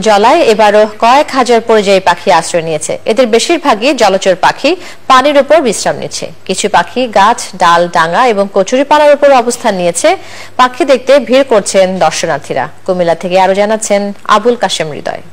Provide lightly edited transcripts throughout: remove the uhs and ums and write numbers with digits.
জলায় এবারও কয়েক হাজার পরিযায়ী পাখি আশ্রয় নিয়েছে। এদের বেশিরভাগই জলচর পাখি, পানির উপর বিশ্রাম নিচ্ছে। কিছু পাখি গাছ, ডাল, ডাঙ্গা এবং কচুরিপানার উপর অবস্থান নিয়েছে। পাখি দেখতে ভিড় করছেন দর্শনার্থীরা। কুমিল্লা থেকে আরো জানাচ্ছেন আবুল কাশেম হৃদয়।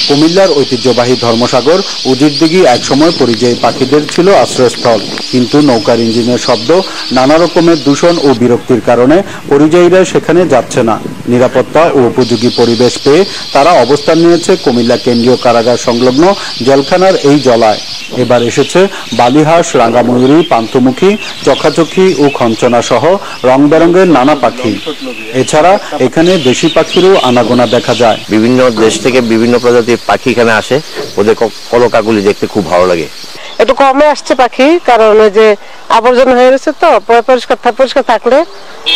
কুমিল্লার ঐতিহ্যবাহী ধর্মসাগর উজিরদিঘি একসময় পরিযায়ী পাখিদের ছিল আশ্রয়স্থল, কিন্তু নৌকার ইঞ্জিনের শব্দ, নানা রকমের দূষণ ও বিরক্তির কারণে পরিযায়ীরা সেখানে যাচ্ছে না। নিরাপত্তা ও উপযোগী পরিবেশ পেয়ে তারা অবস্থান নিয়েছে কুমিল্লা কেন্দ্রীয় কারাগার সংলগ্ন জেলখানার এই জলায়। এবার এসেছে বালিহাঁস, রাঙ্গাময়ূরী, পান্থমুখী, চখাচখি ও খঞ্চনা সহ রং বেরঙের নানা পাখি। এছাড়া এখানে দেশি পাখিরও আনাগোনা দেখা যায়। বিভিন্ন দেশ থেকে বিভিন্ন প্রজাতির পাখি এখানে আসে, ওদের কলকাগুলি দেখতে খুব ভালো লাগে। একটু কমে আসছে পাখি, কারণ ওই যে আবর্জনা হয়ে গেছে, তো পরিষ্কার থাকলে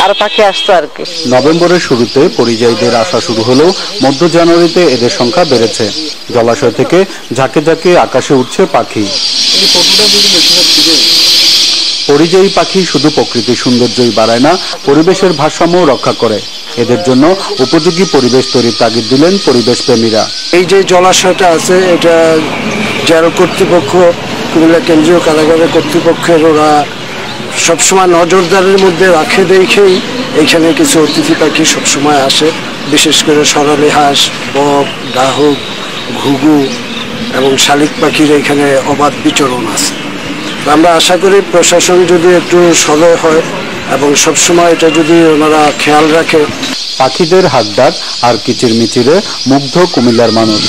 আর পাখি আসতো আর কি। নভেম্বরের শুরুতে পরিযায়ীদের আসা শুরু হলেও মধ্য জানুয়ারিতে এদের সংখ্যা বেড়েছে। জলাশয় থেকে ঝাঁকে ঝাঁকে আকাশে উঠছে পাখি। পরিযায়ী পাখি শুধু প্রকৃতির সৌন্দর্যই বাড়ায় না, পরিবেশের ভারসাম্য রক্ষা করে। এদের জন্য উপযোগী পরিবেশ তৈরির তাগিদ দিলেন পরিবেশ প্রেমীরা। এই যে জলাশয়টা আছে, এটা জেল কর্তৃপক্ষ, কুমিল্লা কেন্দ্রীয় কারাগারের কর্তৃপক্ষের ওরা সবসময় নজরদারির মধ্যে রাখে, দেখেই এইখানে কিছু অতিথি পাখি সবসময় আসে। বিশেষ করে সরালি হাঁস, বক, ডাহুক, ঘুঘু এবং শালিক পাখির এখানে অবাধ বিচরণ আছে। আমরা আশা করি প্রশাসন যদি একটু সদয় হয় এবং সবসময় এটা যদি ওনারা খেয়াল রাখে। পাখিদের হাকডাক আর কিচিরমিচিরে মুগ্ধ কুমিল্লার মানুষ।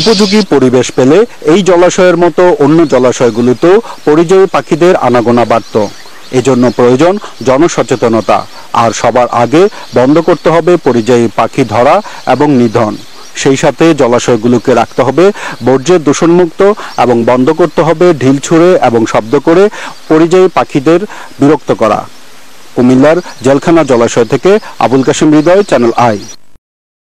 উপযোগী পরিবেশ পেলে এই জলাশয়ের মতো অন্য জলাশয়গুলোতেও পরিযায়ী পাখিদের আনাগোনা বাড়ত। এজন্য প্রয়োজন জনসচেতনতা, আর সবার আগে বন্ধ করতে হবে পরিযায়ী পাখি ধরা এবং নিধন। সেই সাথে জলাশয়গুলোকে রাখতে হবে বর্জ্যের দূষণমুক্ত এবং বন্ধ করতে হবে ঢিল ছুঁড়ে এবং শব্দ করে পরিযায়ী পাখিদের বিরক্ত করা। কুমিল্লার জেলখানা জলাশয় থেকে আবুল কাশেম হৃদয়, চ্যানেল আই।